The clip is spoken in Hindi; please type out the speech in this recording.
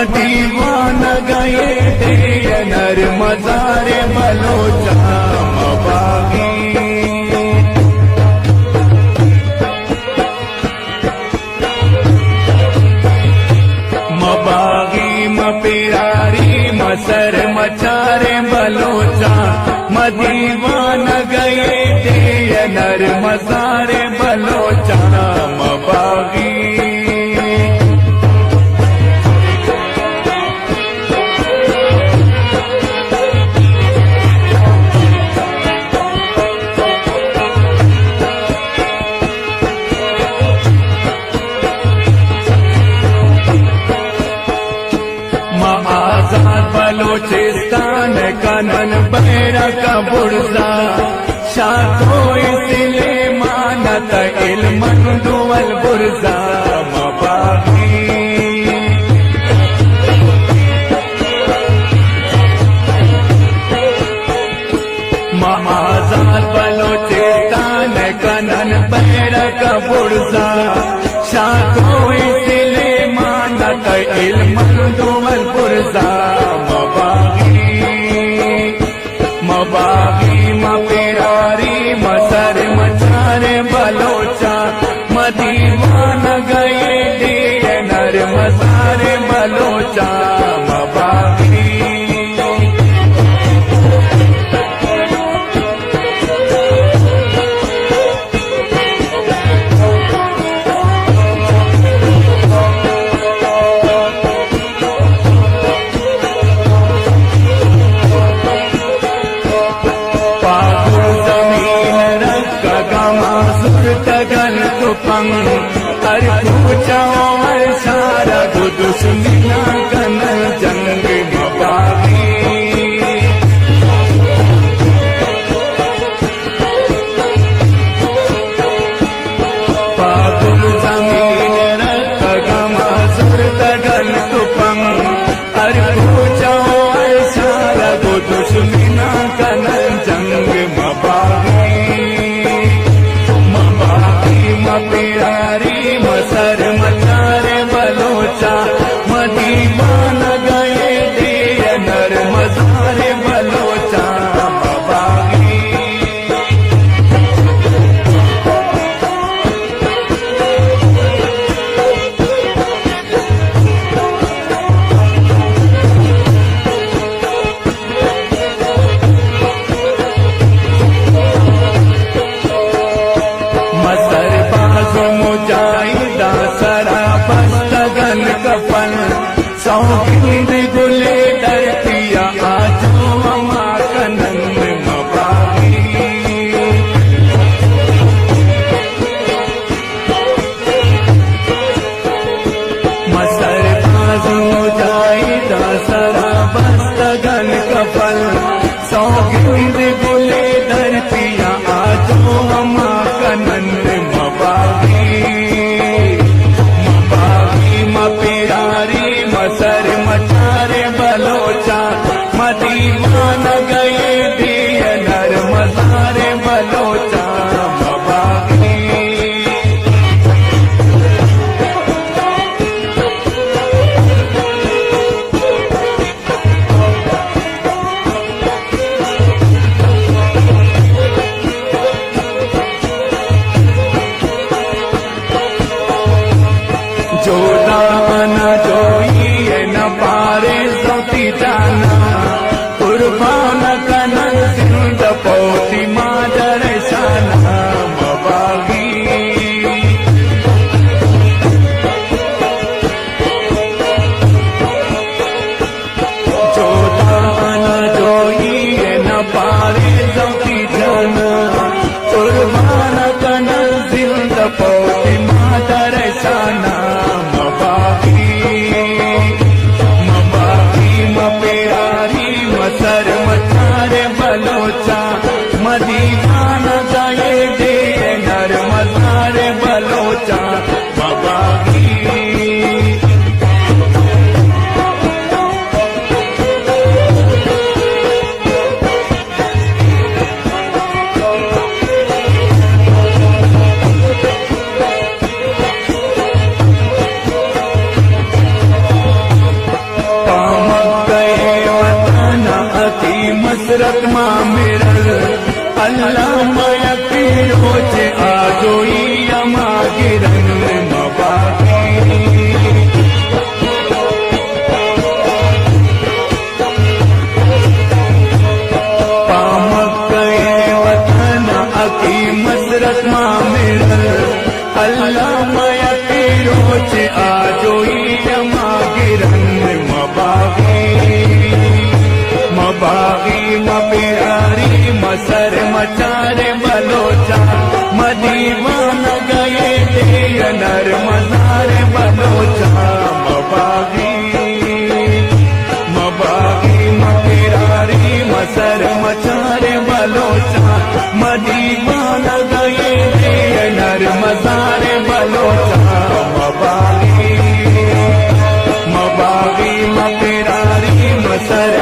मदीवान गए थे नर मज़ारे बलोचा मबागी मबागी मपिरारी मसर मचारे बलोचा मदीवान गए थे नर मज़ारे बलोचा मबागी बलोचिस्तान कनन बैरक बुर्जा शाखो इसले मानत इल्मन दुवल बुर्जा मबागी आजाद बलोचिस्तान कनन बैरक बुर्जा शाखो इसले मानत इल्मन दुवल बुर्जा मबागी मपिरारी मसर मचारे बलोचा मदीवान गए थे नर मज़ारे बलोचा मबागी हर पूछाओ हर सारा दुश्मना कन जंग मबागी पागुल जमीन रख गमा सुरत गल तुपंग हर पूछाओ हर सारा दुश्मना कन जंग मबागी मपिरारी मसर मचारे बलोचा मदीवान गए थे नर मज़ारे बलोचा मबागी मुजाहिदा सरा बस्तगन कफन सौगीद गुले डरतिया आजो अमा कनन मबागी मसर बाजो मुजाहिदा सरा बस्तगन कफन सौगीद गुले डरतिया आजो अमा कनन मबागी मपिरारी मसर मचारे बलोचा मदीवान गए थे नर मज़ारे बलोचा मबागी जोदा न जोई न पा मसरत मां मिरल अल्लाह माया पीरो चे आजोई अमा गिरन मबागी पामक गए वतन अकी मसरत मां मिरल अल्लाह माया पीरो चे आजोई अमा गिरन मबागी मबागी मपियारी मसर मचारे बलोचा मदीवान गए दिय नर मजारे बलोचा मबागी मबागी मपियारी मसर मचारे बलोचा मदीवान गए दिय नर मजारे बलोचा मबागी मबागी मपियारी मसर